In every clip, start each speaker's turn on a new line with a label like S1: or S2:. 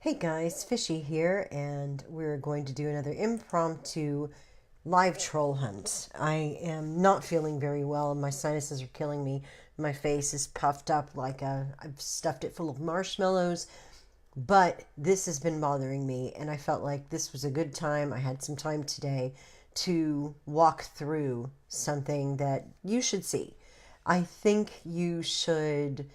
S1: Hey guys, Fishy here, and we're going to do another impromptu live troll hunt. I am not feeling very well. My sinuses are killing me. My face is puffed up like I've stuffed it full of marshmallows. But this has been bothering me, and I felt like this was a good time. I had some time today to walk through something that you should see. I think you should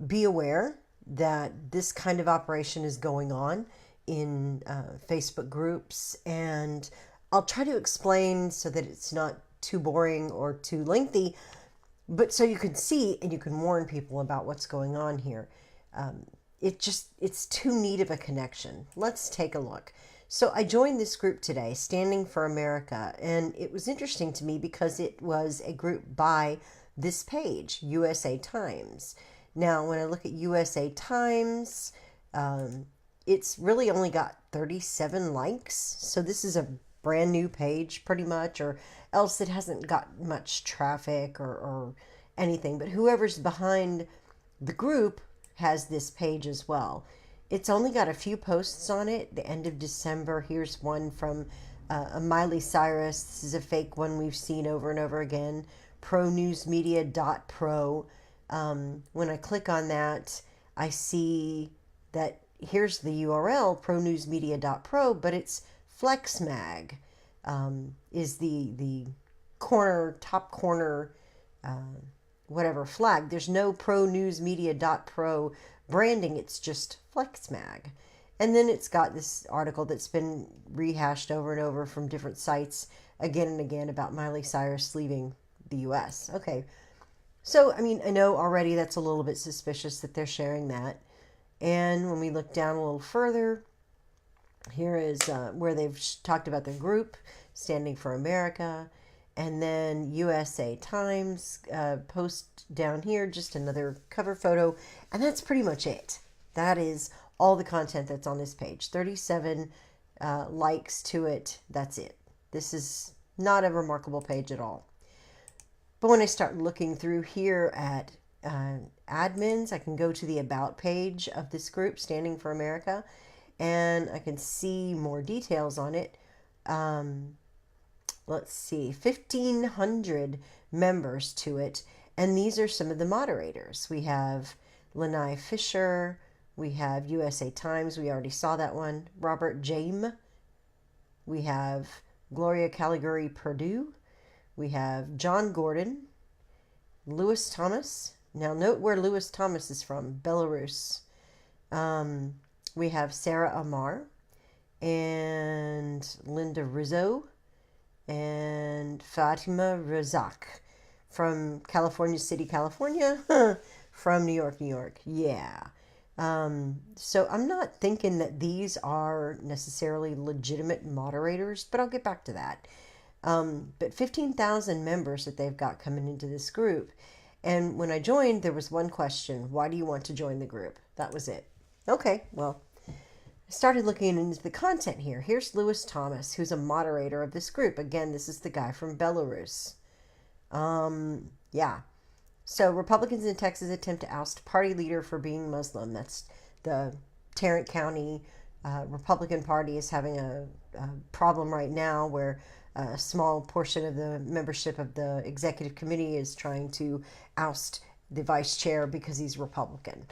S1: be aware that this kind of operation is going on in Facebook groups, and I'll try to explain so that it's not too boring or too lengthy, but so you can see and you can warn people about what's going on here. It's too neat of a connection. Let's take a look. So I joined this group today, Standing for America, and it was interesting to me because it was a group by this page, USA Times. Now, when I look at USA Times, it's really only got 37 likes. So this is a brand new page, pretty much, or else it hasn't got much traffic or anything. But whoever's behind the group has this page as well. It's only got a few posts on it. The end of December, here's one from a Miley Cyrus. This is a fake one we've seen over and over again. ProNewsMedia.pro. When I click on that, I see that here's the URL, pronewsmedia.pro, but it's FlexMag, is the top corner, whatever flag. There's no pronewsmedia.pro branding, it's just FlexMag. And then it's got this article that's been rehashed over and over from different sites again and again about Miley Cyrus leaving the US. Okay. So, I mean, I know already that's a little bit suspicious that they're sharing that. And when we look down a little further, here is where they've talked about their group, Standing for America. And then USA Times post down here, just another cover photo. And that's pretty much it. That is all the content that's on this page. 37 likes to it. That's it. This is not a remarkable page at all. But when I start looking through here at admins, I can go to the About page of this group, Standing for America, and I can see more details on it. Let's see, 1,500 members to it, and these are some of the moderators. We have Lanai Fisher, we have USA Times, we already saw that one, Robert Jame, we have Gloria Caligari Purdue, we have John Gordon, Lewis Thomas. Now note where Lewis Thomas is from, Belarus. We have Sarah Amar and Linda Rizzo and Fatima Razak from California City, California, from New York, New York. Yeah. So I'm not thinking that these are necessarily legitimate moderators, but I'll get back to that. But 15,000 members that they've got coming into this group. And when I joined, there was one question: why do you want to join the group? That was it. Okay, well, I started looking into the content here. Here's Lewis Thomas, who's a moderator of this group. Again, this is the guy from Belarus. Yeah. So Republicans in Texas attempt to oust party leader for being Muslim. That's the Tarrant County Republican Party is having a problem right now where a small portion of the membership of the executive committee is trying to oust the vice chair because he's Republican,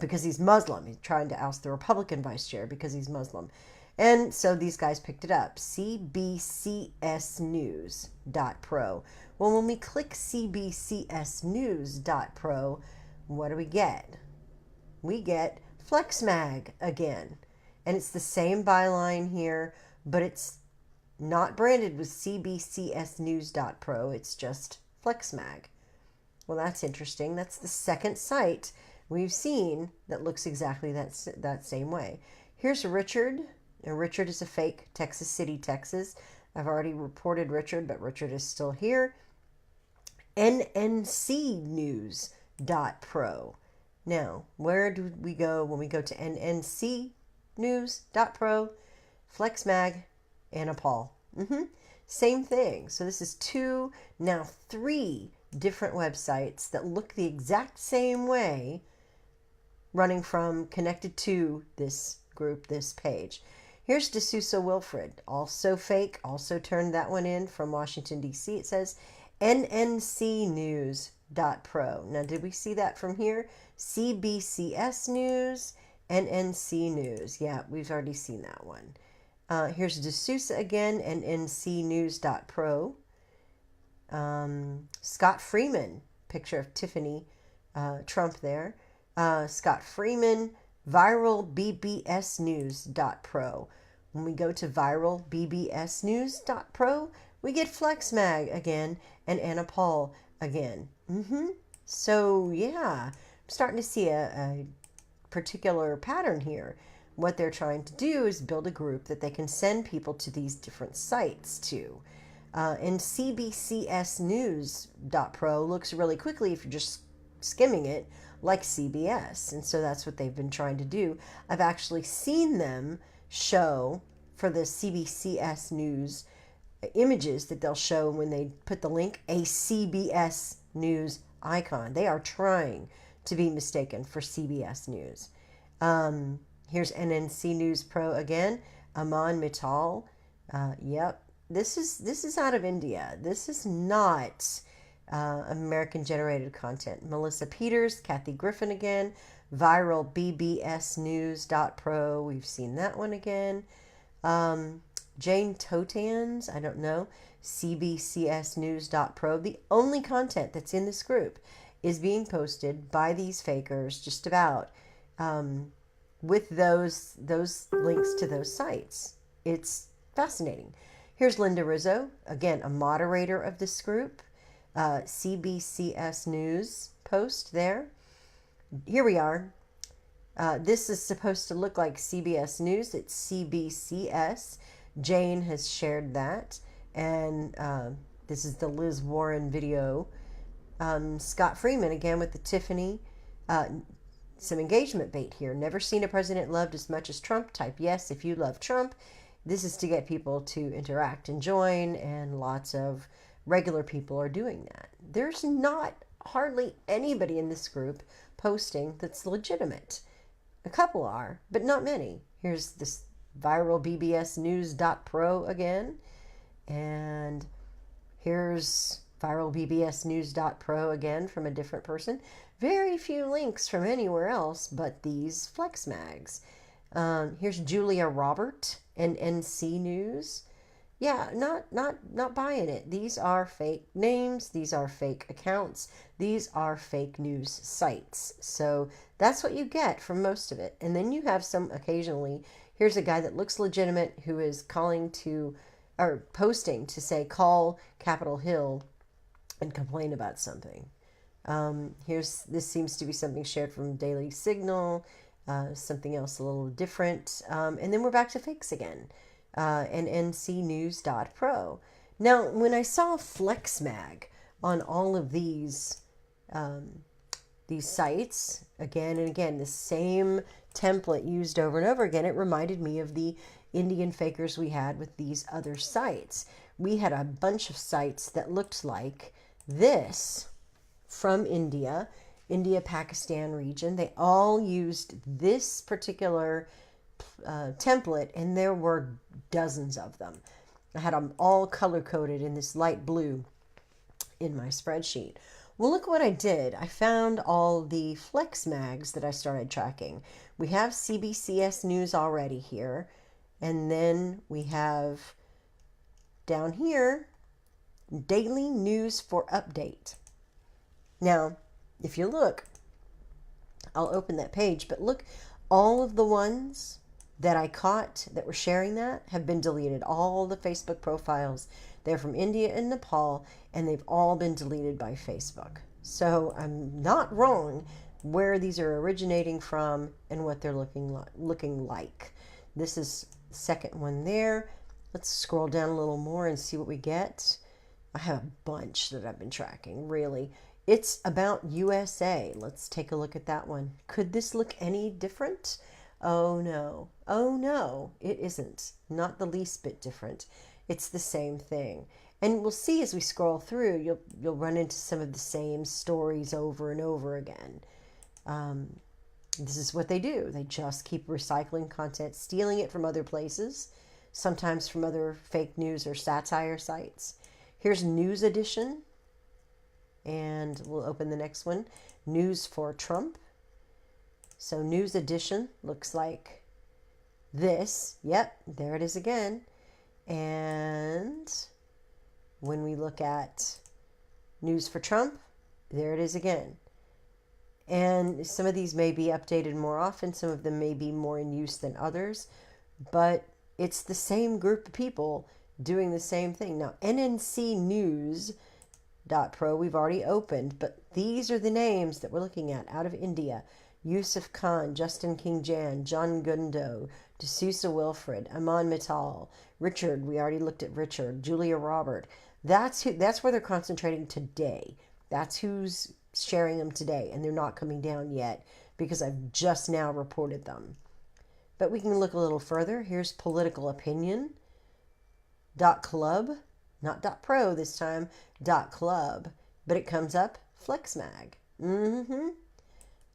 S1: because he's Muslim. He's trying to oust the Republican vice chair because he's Muslim. And so these guys picked it up. cbcsnews.pro. Well, when we click cbcsnews.pro, what do we get? We get FlexMag again. And it's the same byline here, but it's not branded with cbcsnews.pro. It's just FlexMag. Well, that's interesting. That's the second site we've seen that looks exactly that same way. Here's Richard. And Richard is a fake, Texas City, Texas. I've already reported Richard, but Richard is still here. nncnews.pro. Now, where do we go when we go to nncnews.pro, FlexMag, and a Paul? Same thing. So this is two, now three different websites that look the exact same way, running from connected to this group this page. Here's D'Souza Wilfred, also fake, also turned that one in from Washington, D.C. It says nncnews.pro. Now, did we see that from here? CBCS News, NNC News. Yeah, we've already seen that one. Here's D'Souza again, nncnews.pro. Scott Freeman, picture of Tiffany Trump there. Scott Freeman, viralbbsnews.pro. When we go to viralbbsnews.pro, we get FlexMag again and Anna Paul again. So, yeah, I'm starting to see a particular pattern here. What they're trying to do is build a group that they can send people to these different sites to. And cbcsnews.pro looks really quickly, if you're just skimming it, like CBS. And so that's what they've been trying to do. I've actually seen them show for the CBCS News images that they'll show when they put the link, a CBS News icon. They are trying to be mistaken for CBS News. Here's NNC News Pro again. Aman Mittal. Yep. This is out of India. This is not American-generated content. Melissa Peters, Kathy Griffin again. viralbbsnews.pro. We've seen that one again. Jane Totans, I don't know. cbcsnews.pro. The only content that's in this group is being posted by these fakers, just about, with those links to those sites. It's fascinating. Here's Linda Rizzo, again, a moderator of this group. CBCS News post there. Here we are. This is supposed to look like CBS News. It's CBCS. Jane has shared that. And this is the Liz Warren video. Scott Freeman, again, with the Tiffany. Some engagement bait here. Never seen a president loved as much as Trump. Type yes if you love Trump. This is to get people to interact and join, and lots of regular people are doing that. There's not hardly anybody in this group posting that's legitimate. A couple are, but not many. Here's this viralbbsnews.pro again. And here's viralbbsnews.pro again from a different person. Very few links from anywhere else but these flex mags. Here's Julia Robert and NC News. Yeah, not buying it. These are fake names. These are fake accounts. These are fake news sites. So that's what you get from most of it. And then you have some occasionally. Here's a guy that looks legitimate who is calling to, or posting to say, call Capitol Hill and complain about something. This seems to be something shared from Daily Signal, something else a little different. And then we're back to fakes again. And ncnews.pro. Now, when I saw FlexMag on all of these sites, again and again, the same template used over and over again, it reminded me of the Indian fakers we had with these other sites. We had a bunch of sites that looked like this from India, Pakistan region. They all used this particular template, and there were dozens of them. I had them all color-coded in this light blue in my spreadsheet. Well, look what I did. I found all the flex mags that I started tracking. We have CBCS News already here, and then we have down here Daily News for Update. Now, if you look, I'll open that page, but look, all of the ones that I caught that were sharing that have been deleted. All the Facebook profiles, they're from India and Nepal, and they've all been deleted by Facebook. So I'm not wrong where these are originating from and what they're looking like. This is the second one there. Let's scroll down a little more and see what we get. I have a bunch that I've been tracking, really. It's about USA. Let's take a look at that one. Could this look any different? Oh no. Oh no, it isn't. Not the least bit different. It's the same thing. And we'll see as we scroll through, you'll run into some of the same stories over and over again. This is what they do. They just keep recycling content, stealing it from other places, sometimes from other fake news or satire sites. Here's News Edition, and we'll open the next one. News for Trump. So News Edition looks like this. Yep, there it is again. And when we look at News for Trump, there it is again. And some of these may be updated more often. Some of them may be more in use than others. But it's the same group of people doing the same thing. Now, nncnews.pro we've already opened. But these are the names that we're looking at out of India. Yusuf Khan, Justin King Jan, John Gundo, D'Souza Wilfred, Aman Mittal, Richard. We already looked at Richard. Julia Robert. That's where they're concentrating today. That's who's sharing them today, and they're not coming down yet because I've just now reported them. But we can look a little further. Here's political opinion .club, not .pro this time, .club, but it comes up FlexMag.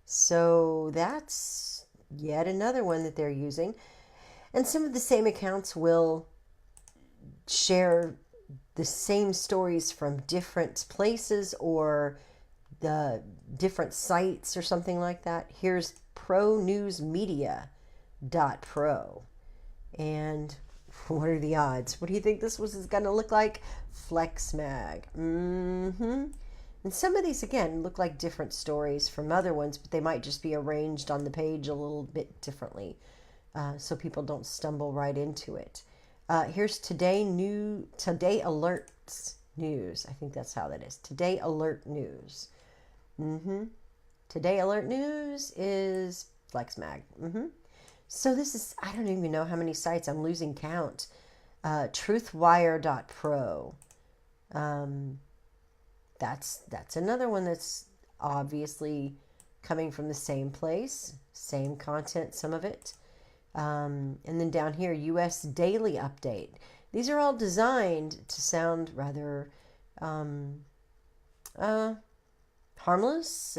S1: So that's yet another one that they're using. And some of the same accounts will share the same stories from different places or the different sites or something like that. Here's pronewsmedia.pro. And what are the odds? What do you think this is going to look like? FlexMag. And some of these, again, look like different stories from other ones, but they might just be arranged on the page a little bit differently so people don't stumble right into it. Here's Today Alerts News. I think that's how that is. Today Alert News. Today Alert News is FlexMag. So this is, I don't even know how many sites. I'm losing count. Truthwire.pro. That's another one that's obviously coming from the same place, same content, some of it. And then down here, US Daily Update. These are all designed to sound rather harmless,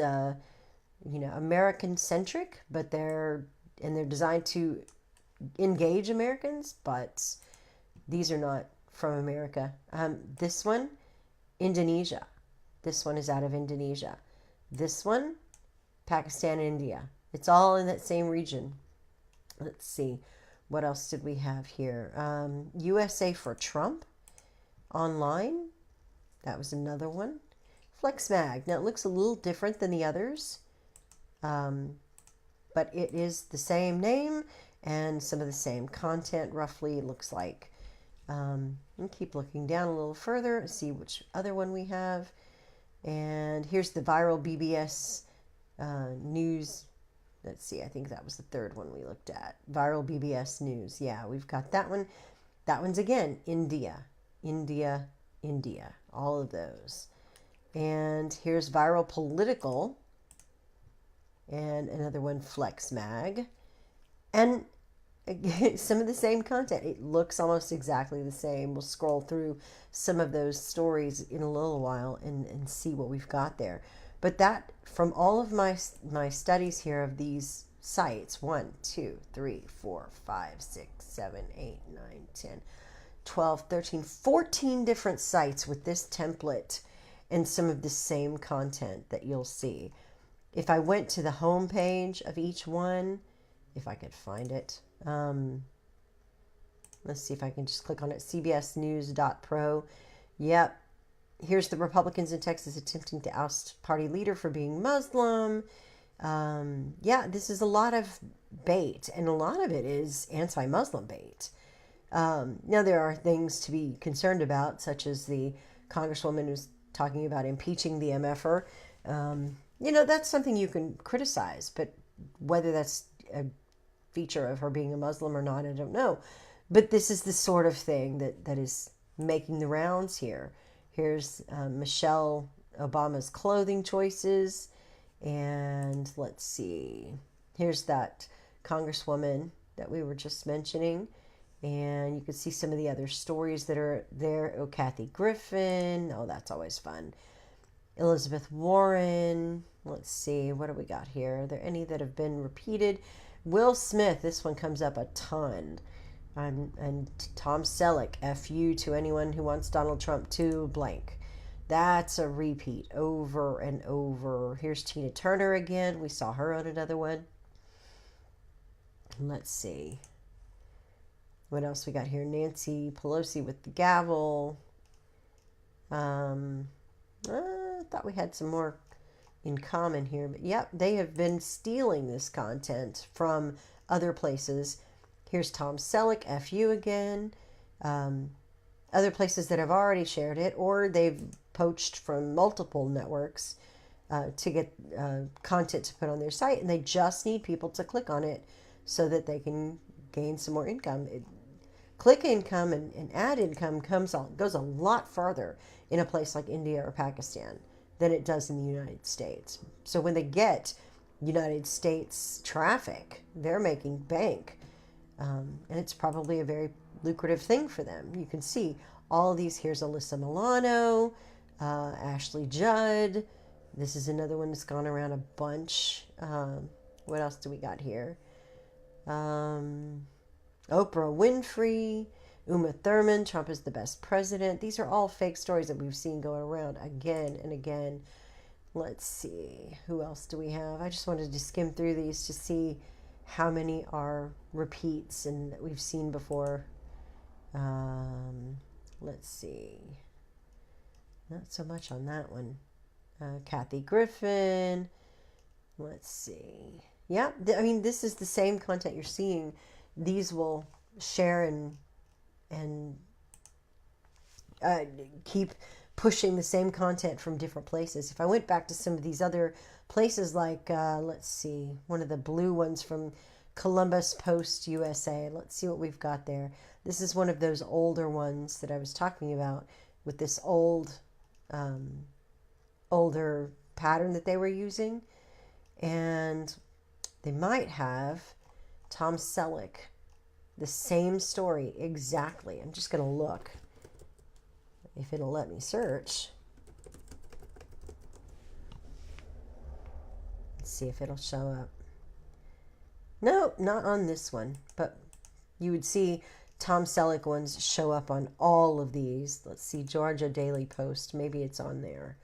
S1: American-centric, but they're designed to engage Americans, but these are not from America. This one, Indonesia. This one is out of Indonesia. This one, Pakistan, India. It's all in that same region. Let's see. What else did we have here? USA for Trump online. That was another one. FlexMag. Now, it looks a little different than the others, but it is the same name and some of the same content, roughly, it looks like. And keep looking down a little further, see which other one we have. And here's the viral BBS news. Let's see, I think that was the third one we looked at. Viral BBS news. Yeah, we've got that one. That one's again, India. All of those. And here's Viral Political. And another one, FlexMag. And some of the same content. It looks almost exactly the same. We'll scroll through some of those stories in a little while and see what we've got there. But that, from all of my studies here of these sites, 1, 2, 3, 4, 5, 6, 7, 8, 9, 10, 12, 13, 14 different sites with this template and some of the same content that you'll see. If I went to the home page of each one, if I could find it, let's see if I can just click on it, cbsnews.pro. Yep. Here's the Republicans in Texas attempting to oust party leader for being Muslim. Yeah, this is a lot of bait, and a lot of it is anti-Muslim bait. Now, there are things to be concerned about, such as the congresswoman who's talking about impeaching the MFer. That's something you can criticize, but whether that's a feature of her being a Muslim or not, I don't know. But this is the sort of thing that is making the rounds here. Here's Michelle Obama's clothing choices. And let's see. Here's that congresswoman that we were just mentioning. And you can see some of the other stories that are there. Oh, Kathy Griffin. Oh, that's always fun. Elizabeth Warren. Let's see, what do we got here? Are there any that have been repeated? Will Smith, this one comes up a ton. And Tom Selleck, F you to anyone who wants Donald Trump to blank. That's a repeat over and over. Here's Tina Turner again. We saw her on another one. Let's see. What else we got here? Nancy Pelosi with the gavel. I thought we had some more in common here. But yep, they have been stealing this content from other places. Here's Tom Selleck, F you again. Other places that have already shared it, or they've poached from multiple networks to get content to put on their site, and they just need people to click on it so that they can gain some more income. Click income and ad income goes a lot farther in a place like India or Pakistan than it does in the United States. So when they get United States traffic, they're making bank. And it's probably a very lucrative thing for them. You can see all of these. Here's Alyssa Milano, Ashley Judd. This is another one that's gone around a bunch. What else do we got here? Oprah Winfrey, Uma Thurman, Trump is the best president. These are all fake stories that we've seen going around again and again. Let's see. Who else do we have? I just wanted to skim through these to see how many are repeats and that we've seen before. Let's see. Not so much on that one. Kathy Griffin. Let's see. Yeah, I mean, this is the same content you're seeing. These will share and keep pushing the same content from different places. If I went back to some of these other places, like, let's see, one of the blue ones from Columbus Post USA. Let's see what we've got there. This is one of those older ones that I was talking about with this older pattern that they were using. And they might have Tom Selleck, the same story exactly. I'm just going to look if it'll let me search. Let's see if it'll show up. No, not on this one, but you would see Tom Selleck ones show up on all of these. Let's see, Georgia Daily Post. Maybe it's on there.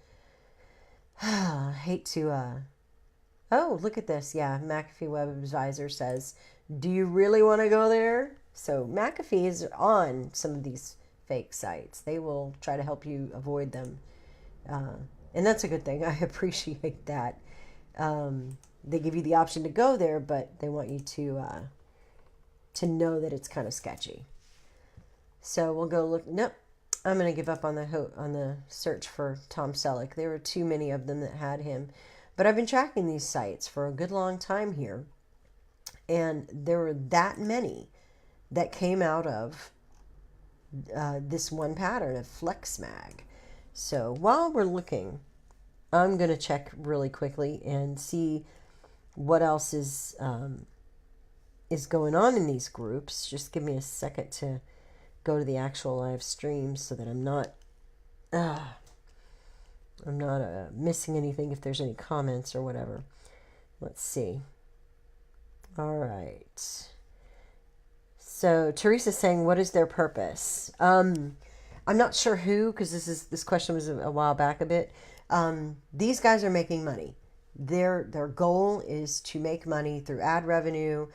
S1: I hate to... Oh, look at this. Yeah, McAfee Web Advisor says, do you really want to go there? So McAfee is on some of these fake sites. They will try to help you avoid them. And that's a good thing. I appreciate that. They give you the option to go there, but they want you to know that it's kind of sketchy. So we'll go look. Nope. I'm going to give up on the search for Tom Selleck. There were too many of them that had him. But I've been tracking these sites for a good long time here. And there were that many that came out of this one pattern of FlexMag. So while we're looking, I'm going to check really quickly and see what else is going on in these groups. Just give me a second to go to the actual live stream so that I'm not missing anything if there's any comments or whatever. Let's see. All right. So Teresa's saying, what is their purpose? I'm not sure who, because this question was a while back a bit. These guys are making money. Their goal is to make money through ad revenue,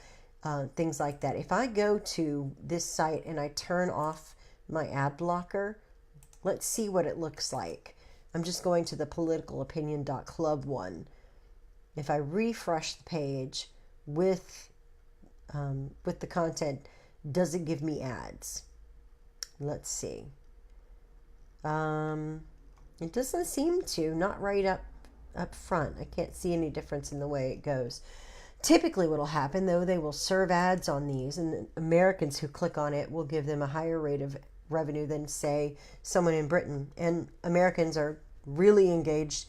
S1: things like that. If I go to this site and I turn off my ad blocker, let's see what it looks like. I'm just going to the politicalopinion.club one. If I refresh the page with the content, does it give me ads? Let's see. It doesn't seem to, not right up front. I can't see any difference in the way it goes. Typically what will happen, though, they will serve ads on these, and the Americans who click on it will give them a higher rate of revenue than, say, someone in Britain. And Americans are really engaged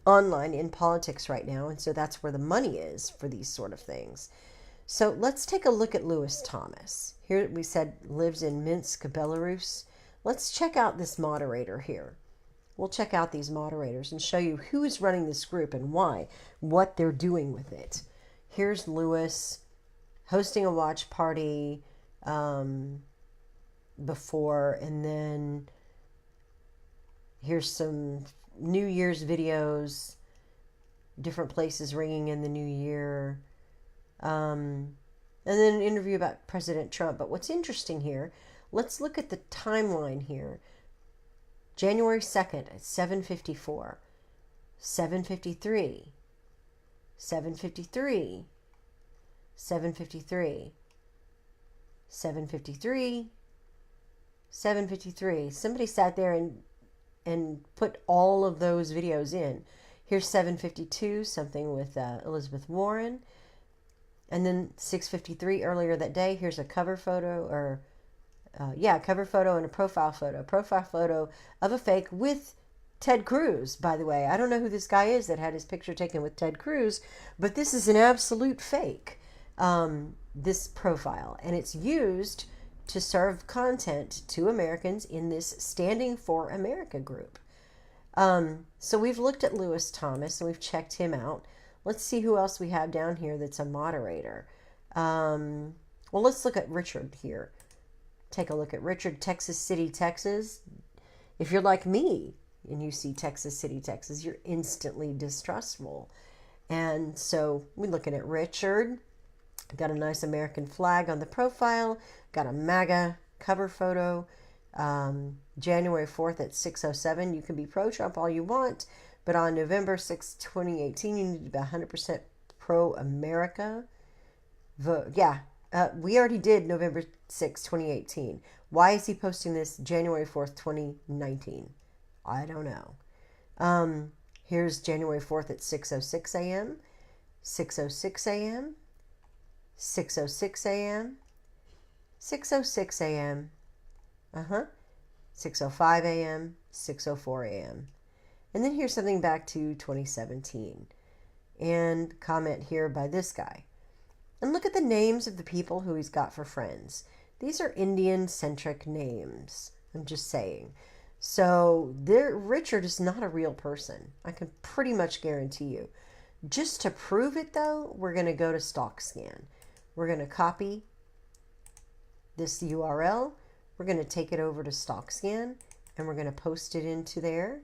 S1: online in politics right now, and so that's where the money is for these sort of things. So let's take a look at Lewis Thomas. Here we said lives in Minsk, Belarus. Let's check out this moderator here. we'll check out these moderators and show you who is running this group and why, what they're doing with it. Here's Lewis hosting a watch party before, and then here's some New Year's videos, different places ringing in the new year, and then an interview about President Trump. But what's interesting here, let's look at the timeline here. January 2nd at 7:54, 7:53, 7:53, 7:53, 7:53, 7:53. Somebody sat there and put all of those videos in. Here's 7:52, something with Elizabeth Warren. And then 6:53 earlier that day, here's a cover photo, or cover photo and a profile photo. Profile photo of a fake with Ted Cruz, by the way. I don't know who this guy is that had his picture taken with Ted Cruz, but this is an absolute fake, this profile. And it's used to serve content to Americans in this Standing for America group. So we've looked at Lewis Thomas and we've checked him out. Let's see who else we have down here that's a moderator. Well, let's look at Richard here. Take a look at Richard, Texas City, Texas. If you're like me and you see Texas City, Texas, you're instantly distrustful. And so we're looking at Richard. Got a nice American flag on the profile. Got a MAGA cover photo. January 4th at 6:07. You can be pro-Trump all you want, but on November 6, 2018, you need to be 100% pro-America. Vote. Yeah, we already did November 6, 2018. Why is he posting this January 4th, 2019? I don't know. Here's January 4th at 6:06 a.m., 6:06 a.m., 6:06 a.m., 6:06 a.m., 6:05 a.m., 6:04 a.m. And then here's something back to 2017. And comment here by this guy. And look at the names of the people who he's got for friends. These are Indian-centric names. I'm just saying. So Richard is not a real person. I can pretty much guarantee you. Just to prove it, though, we're going to go to StockScan. We're going to copy this URL. We're going to take it over to StockScan, and we're going to post it into there,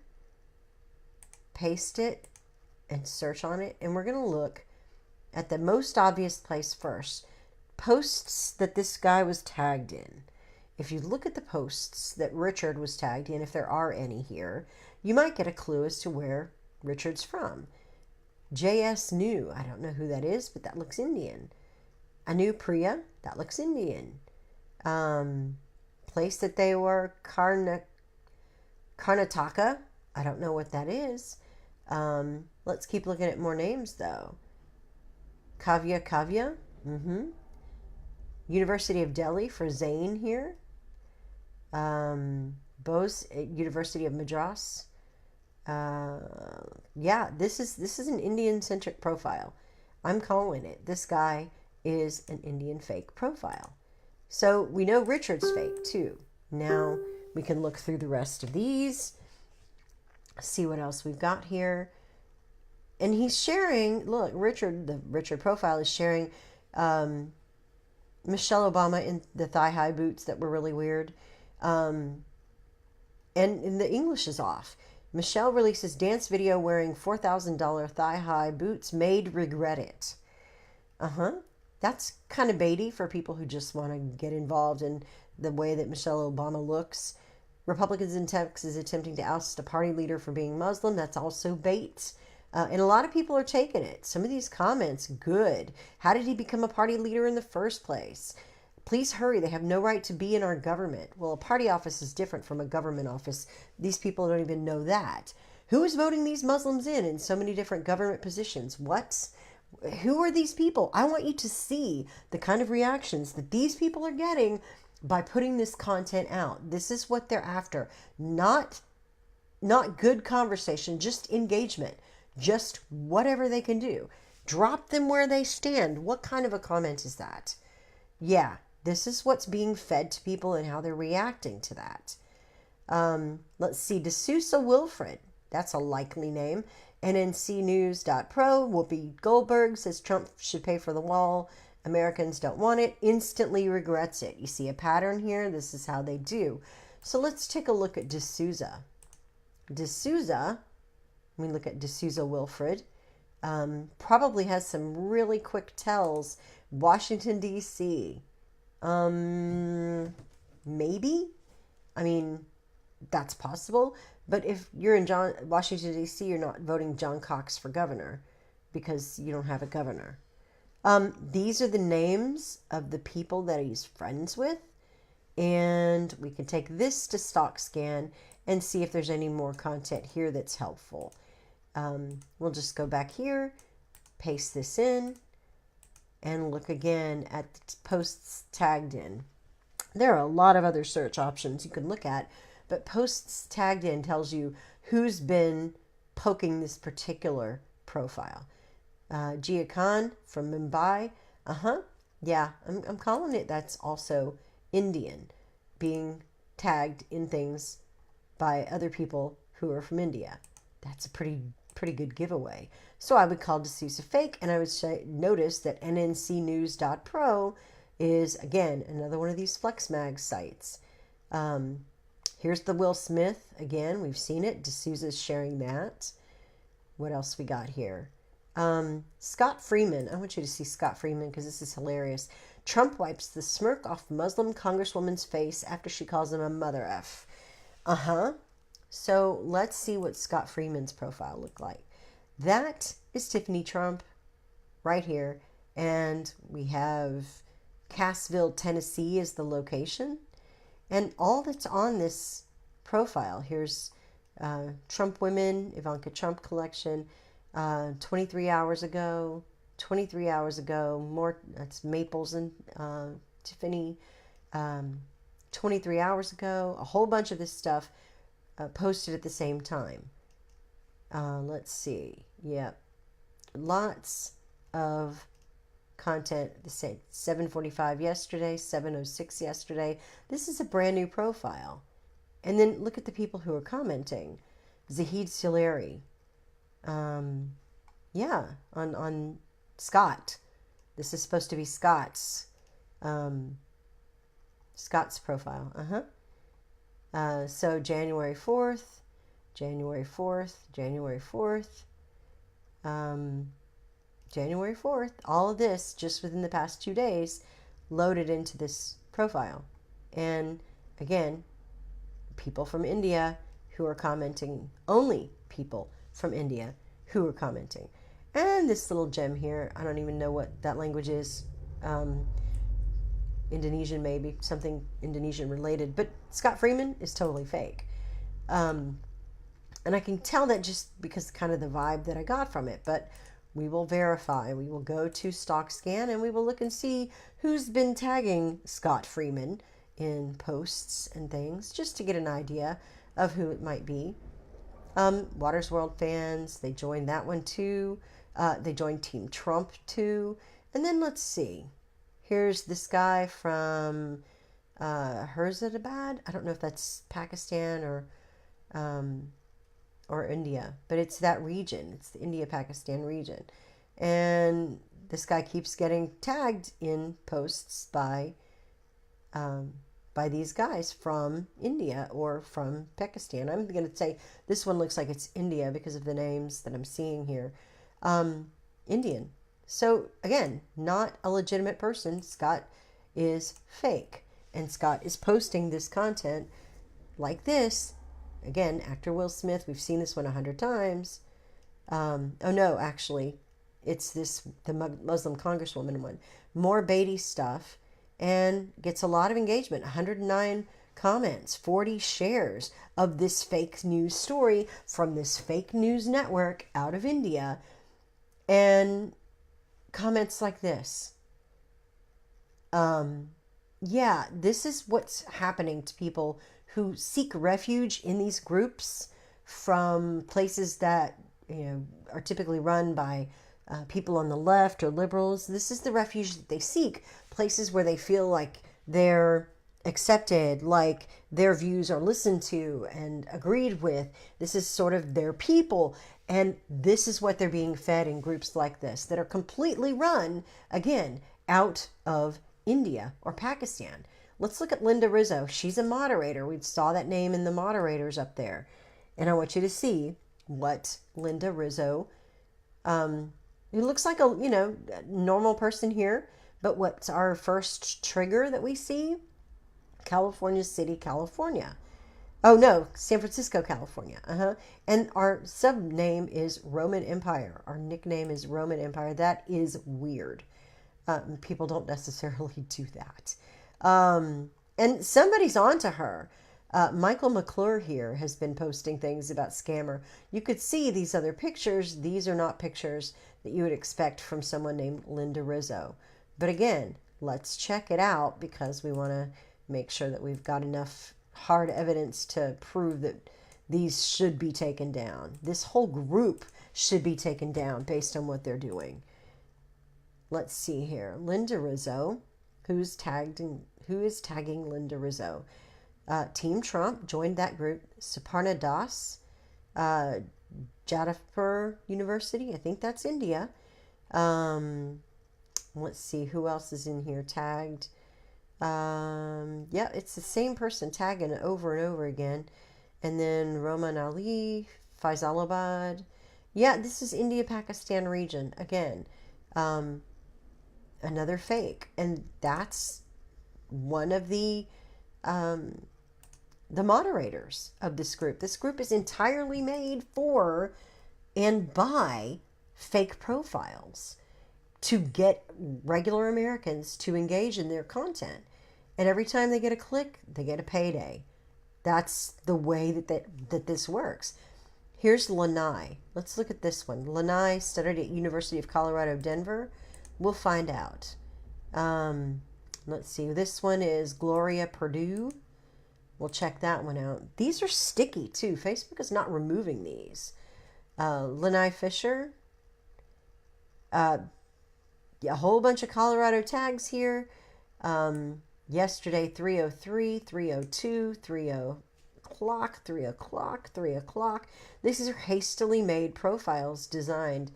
S1: paste it, and search on it. And we're going to look at the most obvious place first. Posts that this guy was tagged in. If you look at the posts that Richard was tagged in, if there are any here, you might get a clue as to where Richard's from. JS New, I don't know who that is, but that looks Indian. Anu Priya, that looks Indian. Place that they were, Karnataka, I don't know what that is. Let's keep looking at more names, though. Kavya. University of Delhi for Zain here. Bose, University of Madras. Yeah, this is an Indian-centric profile. I'm calling it. This guy is an Indian fake profile. So we know Richard's fake too. Now we can look through the rest of these, see what else we've got here. And he's sharing, look, the Richard profile is sharing Michelle Obama in the thigh-high boots that were really weird. And the English is off. Michelle releases dance video wearing $4,000 thigh-high boots, made regret it. That's kind of baity for people who just want to get involved in the way that Michelle Obama looks. Republicans in Texas attempting to oust a party leader for being Muslim. That's also bait. And a lot of people are taking it. Some of these comments, good. How did he become a party leader in the first place? Please hurry. They have no right to be in our government. Well, a party office is different from a government office. These people don't even know that. Who is voting these Muslims in so many different government positions? What? Who are these people? I want you to see the kind of reactions that these people are getting by putting this content out. This is what they're after. Not good conversation, just engagement. Just whatever they can do. Drop them where they stand. What kind of a comment is that? Yeah, this is what's being fed to people and how they're reacting to that. Let's see, D'Souza Wilfred. That's a likely name. NNCnews.pro. Whoopi Goldberg says Trump should pay for the wall. Americans don't want it. Instantly regrets it. You see a pattern here? This is how they do. So let's take a look at D'Souza. D'Souza, we look at D'Souza Wilfred, probably has some really quick tells. Washington, D.C. Maybe? I mean, that's possible. But if you're in Washington, D.C., you're not voting John Cox for governor because you don't have a governor. These are the names of the people that he's friends with. And we can take this to StockScan and see if there's any more content here that's helpful. We'll just go back here, paste this in, and look again at the posts tagged in. There are a lot of other search options you can look at, but posts tagged in tells you who's been poking this particular profile. Gia Khan from Mumbai. Yeah, I'm calling it. That's also Indian, being tagged in things by other people who are from India. That's a pretty good giveaway. So I would call D'Souza fake, and I would notice that nncnews.pro is, again, another one of these FlexMag sites. Here's the Will Smith. Again, we've seen it. D'Souza's sharing that. What else we got here? Scott Freeman. I want you to see Scott Freeman because this is hilarious. Trump wipes the smirk off Muslim Congresswoman's face after she calls him a mother F. So let's see what Scott Freeman's profile looked like. That is Tiffany Trump right here. And we have Cassville, Tennessee is the location. And all that's on this profile, here's Trump Women, Ivanka Trump collection, 23 hours ago, more, that's Maples and Tiffany, 23 hours ago, a whole bunch of this stuff posted at the same time. Let's see. Yep. Lots of content the same. 7:45 yesterday, 7:06 yesterday. This is a brand new profile. And then look at the people who are commenting. Zahid Sileri. Yeah, on Scott. This is supposed to be Scott's profile. So January 4th, January 4th, all of this just within the past 2 days loaded into this profile. And again, people from India who are commenting, only people from India who are commenting. And this little gem here, I don't even know what that language is. Indonesian maybe, something Indonesian related. But Scott Freeman is totally fake. And I can tell that just because kind of the vibe that I got from it. But we will verify. We will go to StockScan and we will look and see who's been tagging Scott Freeman in posts and things, just to get an idea of who it might be. Waters World fans, they joined that one too. They joined Team Trump too. And then let's see. Here's this guy from Herzabad. I don't know if that's Pakistan or India, but it's that region. It's the India-Pakistan region. And this guy keeps getting tagged in posts by these guys from India or from Pakistan. I'm going to say this one looks like it's India because of the names that I'm seeing here. Indian. So again, not a legitimate person. Scott is fake. And Scott is posting this content like this. Again, actor Will Smith. We've seen this one 100 times. Oh no, actually, it's the Muslim Congresswoman one. More Beatty stuff. And gets a lot of engagement. 109 comments, 40 shares of this fake news story from this fake news network out of India. And comments like this. Yeah, this is what's happening to people who seek refuge in these groups from places that are typically run by people on the left or liberals. This is the refuge that they seek, places where they feel like they're accepted, like their views are listened to and agreed with. This is sort of their people. And this is what they're being fed in groups like this that are completely run, again, out of India or Pakistan. Let's look at Linda Rizzo. She's a moderator. We saw that name in the moderators up there. And I want you to see what Linda Rizzo, who looks like a, normal person here, but what's our first trigger that we see? California City, California. Oh no, San Francisco, California. And our sub name is Roman Empire. Our nickname is Roman Empire. That is weird. People don't necessarily do that. And somebody's on to her. Michael McClure here has been posting things about scammer. You could see these other pictures. These are not pictures that you would expect from someone named Linda Rizzo. But again, let's check it out because we want to make sure that we've got enough hard evidence to prove that these should be taken down. This whole group should be taken down based on what they're doing. Let's see here. Linda Rizzo, who is tagging Linda Rizzo? Team Trump joined that group. Suparna Das, Jadavpur University, I think that's India. Let's see, who else is in here tagged? Yeah, it's the same person tagging it over and over again. And then Roman Ali, Faisalabad. Yeah, this is India-Pakistan region. Again, another fake. And that's one of the moderators of this group. This group is entirely made for and by fake profiles to get regular Americans to engage in their content. And every time they get a click, they get a payday. That's the way that this works. Here's Lanai. Let's look at this one. Lanai studied at University of Colorado, Denver. We'll find out. Let's see. This one is Gloria Purdue. We'll check that one out. These are sticky too. Facebook is not removing these. Lanai Fisher. A whole bunch of Colorado tags here. Yesterday, 3:03, 3:02, 3:00, 3:00, 3:00. These are hastily made profiles designed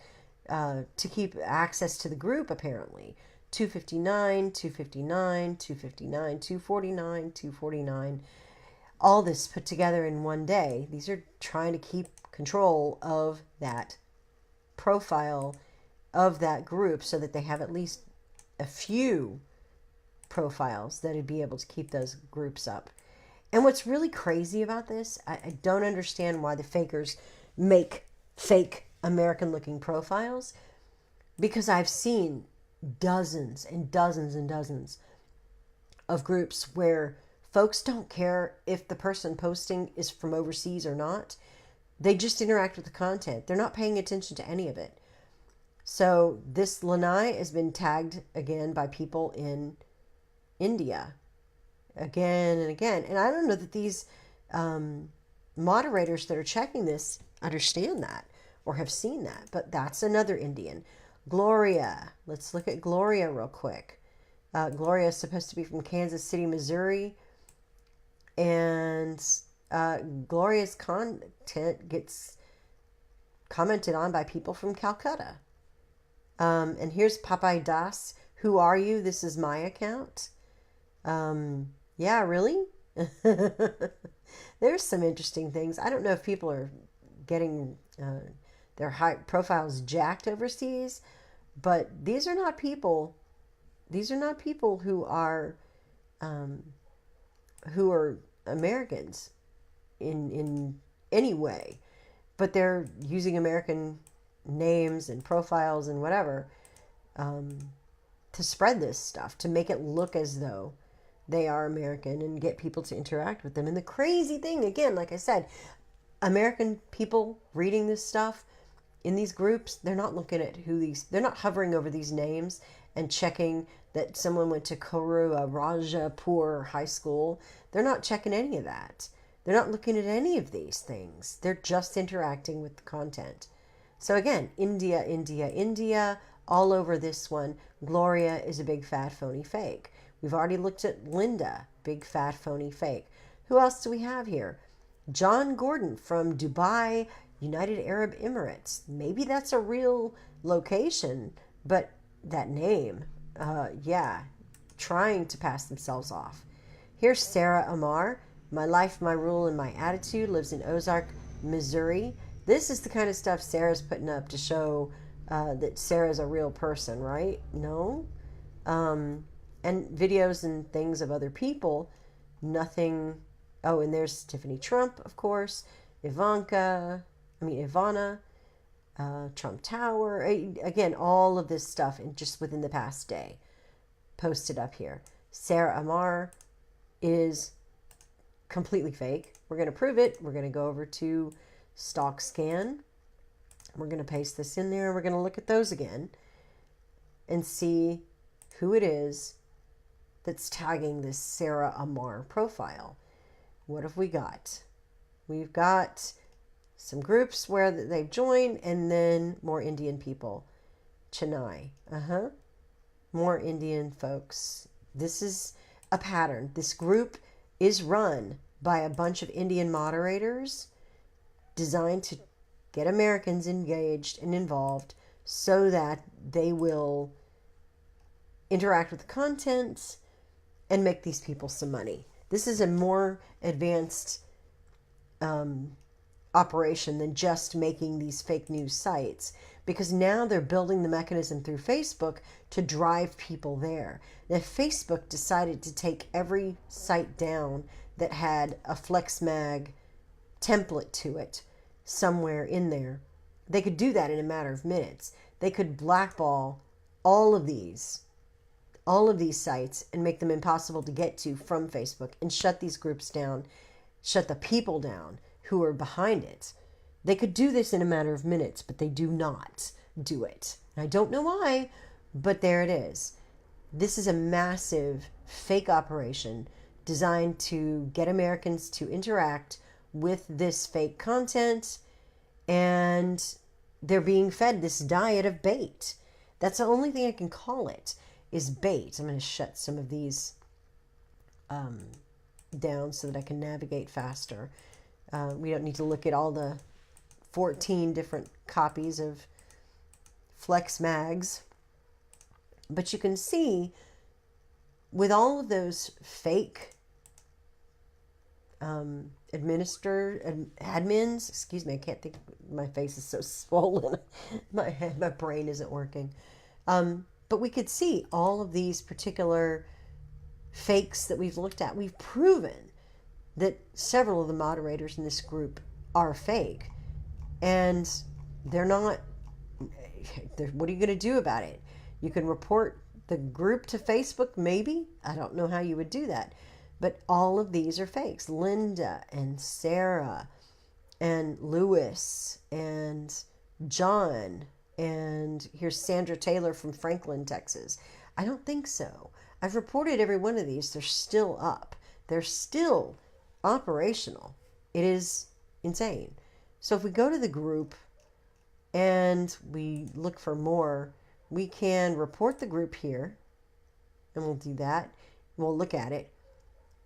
S1: to keep access to the group, apparently. 2:59, 2:59, 2:59, 2:49, 2:49. All this put together in one day. These are trying to keep control of that profile of that group so that they have at least a few profiles that would be able to keep those groups up. And what's really crazy about this, I don't understand why the fakers make fake American looking profiles, because I've seen dozens and dozens and dozens of groups where folks don't care if the person posting is from overseas or not. They just interact with the content. They're not paying attention to any of it. So this Lanai has been tagged again by people in India again and again. And I don't know that these moderators that are checking this understand that or have seen that, but that's another Indian. Gloria. Let's look at Gloria real quick. Gloria is supposed to be from Kansas City, Missouri. And Gloria's content gets commented on by people from Calcutta. And here's Papai Das. Who are you? This is my account. Yeah, really? There's some interesting things. I don't know if people are getting their high profiles jacked overseas, but these are not people. These are not people who are Americans in any way, but they're using American names and profiles and whatever to spread this stuff, to make it look as though they are American and get people to interact with them. And the crazy thing, again, like I said, American people reading this stuff in these groups, they're not looking at they're not hovering over these names and checking that someone went to Karua Rajapur High School. They're not checking any of that. They're not looking at any of these things. They're just interacting with the content. So again, India, all over this one. Gloria is a big fat phony fake. We've already looked at Linda, big fat phony fake. Who else do we have here? John Gordon from Dubai, United Arab Emirates. Maybe that's a real location, but that name, yeah, trying to pass themselves off. Here's Sarah Amar. My life, my rule, and my attitude. Lives in Ozark, Missouri. This is the kind of stuff Sarah's putting up to show that Sarah's a real person, right? No? And videos and things of other people. Nothing. Oh, and there's Tiffany Trump, of course. Ivana, Trump Tower. Again, all of this stuff and just within the past day posted up here. Sarah Amar is completely fake. We're going to prove it. We're going to go over to Stock Scan. We're going to paste this in there. We're going to look at those again and see who it is that's tagging this Sarah Amar profile. What have we got? We've got some groups where they've joined, and then more Indian people. Chennai. More Indian folks. This is a pattern. This group is run by a bunch of Indian moderators designed to get Americans engaged and involved so that they will interact with the content and make these people some money. This is a more advanced operation than just making these fake news sites, because now they're building the mechanism through Facebook to drive people there. Now, if Facebook decided to take every site down that had a FlexMag template to it somewhere in there, they could do that in a matter of minutes. They could blackball all of these sites and make them impossible to get to from Facebook and shut these groups down, shut the people down who are behind it. They could do this in a matter of minutes, but they do not do it. And I don't know why, but there it is. This is a massive fake operation designed to get Americans to interact with this fake content, and they're being fed this diet of bait. That's the only thing I can call it, is bait. I'm going to shut some of these down so that I can navigate faster. We don't need to look at all the 14 different copies of Flex Mags. But you can see with all of those fake admins, excuse me, I can't think, my face is so swollen. my brain isn't working. But we could see all of these particular fakes that we've looked at. We've proven that several of the moderators in this group are fake, and they're not. What are you going to do about it? You can report the group to Facebook, maybe. I don't know how you would do that, but all of these are fakes. Linda and Sarah and Lewis and John, and here's Sandra Taylor from Franklin, Texas. I don't think so. I've reported every one of these. They're still up. They're still operational. It is insane. So if we go to the group and we look for more, we can report the group here, and we'll do that. We'll look at it.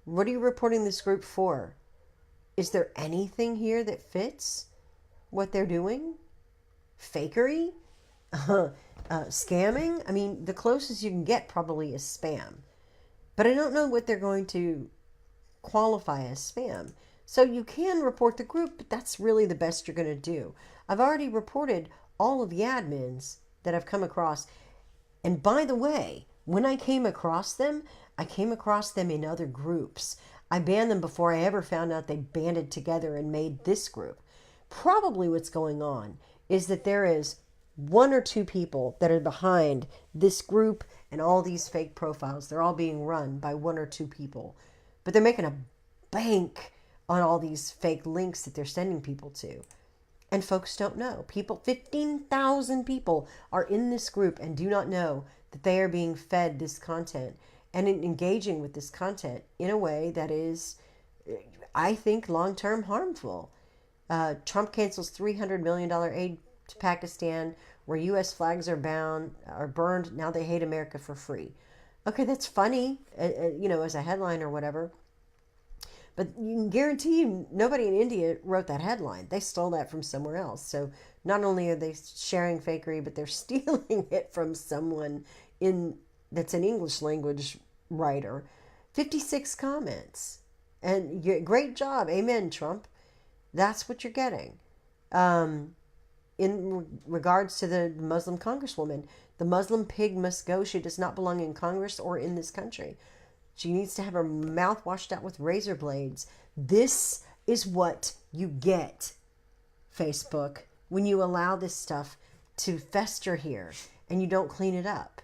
S1: What are you reporting this group for? Is there anything here that fits what they're doing? Fakery? Scamming? I mean, the closest you can get probably is spam. But I don't know what they're going to qualify as spam. So you can report the group, but that's really the best you're going to do. I've already reported all of the admins that I've come across. And by the way, when I came across them in other groups. I banned them before I ever found out they banded together and made this group. Probably what's going on is that there is one or two people that are behind this group and all these fake profiles. They're all being run by one or two people. But they're making a bank on all these fake links that they're sending people to. And folks don't know. 15,000 people are in this group and do not know that they are being fed this content and engaging with this content in a way that is, I think, long-term harmful. Trump cancels $300 million aid to Pakistan, where U.S. flags are burned. Now they hate America for free. Okay, that's funny, as a headline or whatever. But you can guarantee you nobody in India wrote that headline. They stole that from somewhere else. So not only are they sharing fakery, but they're stealing it from someone in that's an English language writer. 56 comments. And great job. Amen, Trump. That's what you're getting. Um, in regards to the Muslim congresswoman, the Muslim pig must go. She does not belong in Congress or in this country. She needs to have her mouth washed out with razor blades. This is what you get, Facebook, when you allow this stuff to fester here and you don't clean it up.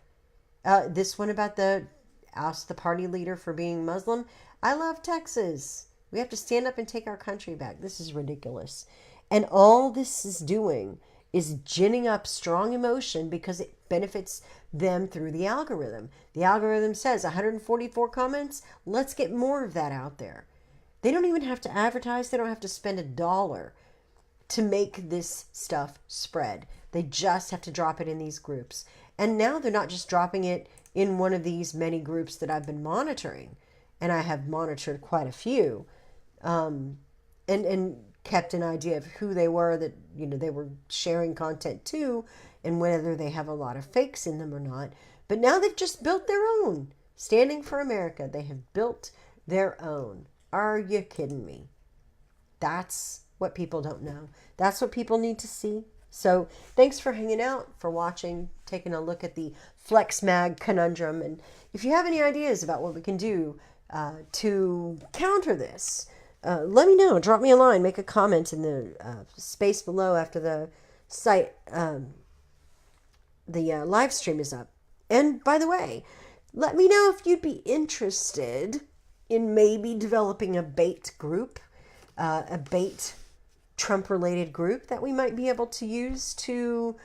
S1: This one about ask the party leader for being Muslim. I love Texas. We have to stand up and take our country back. This is ridiculous. And all this is doing is ginning up strong emotion because it benefits them through the algorithm. The algorithm says 144 comments. Let's get more of that out there. They don't even have to advertise. They don't have to spend $1 to make this stuff spread. They just have to drop it in these groups. And now they're not just dropping it in one of these many groups that I've been monitoring. And I have monitored quite a few. And kept an idea of who they were that they were sharing content to and whether they have a lot of fakes in them or not. But now they've just built their own. Standing for America, they have built their own. Are you kidding me? That's what people don't know. That's what people need to see. So thanks for hanging out, for watching, taking a look at the FlexMag conundrum. And if you have any ideas about what we can do to counter this, let me know. Drop me a line. Make a comment in the space below after the site, live stream is up. And by the way, let me know if you'd be interested in maybe developing a bait group, a bait Trump-related group that we might be able to use to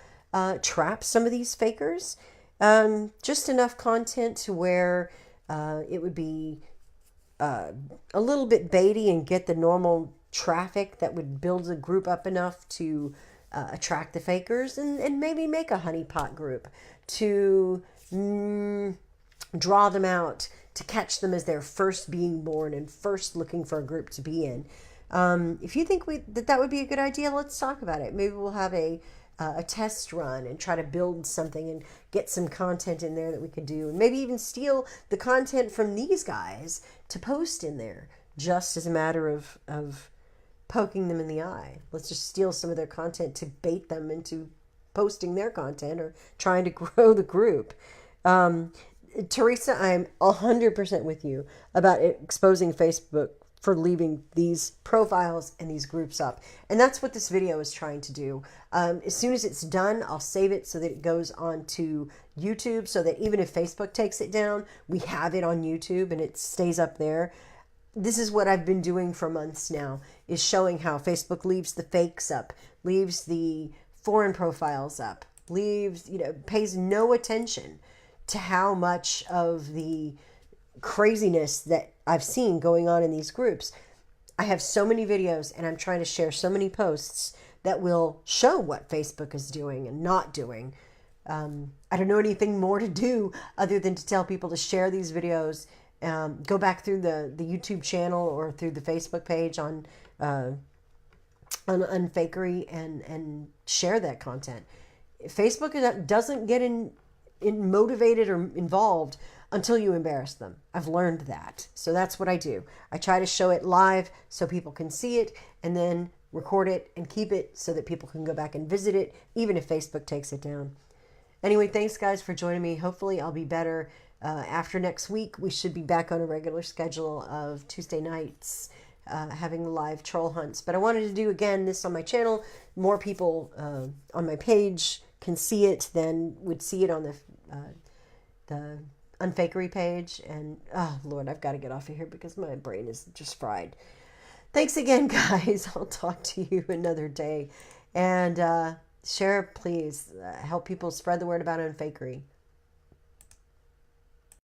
S1: trap some of these fakers. Just enough content to where it would be a little bit baity and get the normal traffic that would build the group up enough to attract the fakers, and maybe make a honeypot group to draw them out, to catch them as they're first being born and first looking for a group to be in. If you think that would be a good idea, let's talk about it. Maybe we'll have a test run and try to build something and get some content in there that we could do, and maybe even steal the content from these guys to post in there, just as a matter of poking them in the eye. Let's just steal some of their content to bait them into posting their content or trying to grow the group. Teresa, I'm 100% with you about exposing Facebook for leaving these profiles and these groups up. And that's what this video is trying to do. As soon as it's done, I'll save it so that it goes on to YouTube, so that even if Facebook takes it down, we have it on YouTube and it stays up there. This is what I've been doing for months now, is showing how Facebook leaves the fakes up, leaves the foreign profiles up, leaves, pays no attention to how much of the craziness that I've seen going on in these groups. I have so many videos and I'm trying to share so many posts that will show what Facebook is doing and not doing. I don't know anything more to do other than to tell people to share these videos. Go back through the YouTube channel or through the Facebook page on Unfakery and share that content. Facebook doesn't get motivated or involved until you embarrass them. I've learned that. So that's what I do. I try to show it live so people can see it, and then record it and keep it so that people can go back and visit it, even if Facebook takes it down. Anyway, thanks guys for joining me. Hopefully I'll be better after next week. We should be back on a regular schedule of Tuesday nights having live troll hunts. But I wanted to do again this on my channel. More people on my page can see it than would see it on the Unfakery page. And oh Lord, I've got to get off of here because my brain is just fried. Thanks again, guys. I'll talk to you another day. And share, please. Help people spread the word about Unfakery.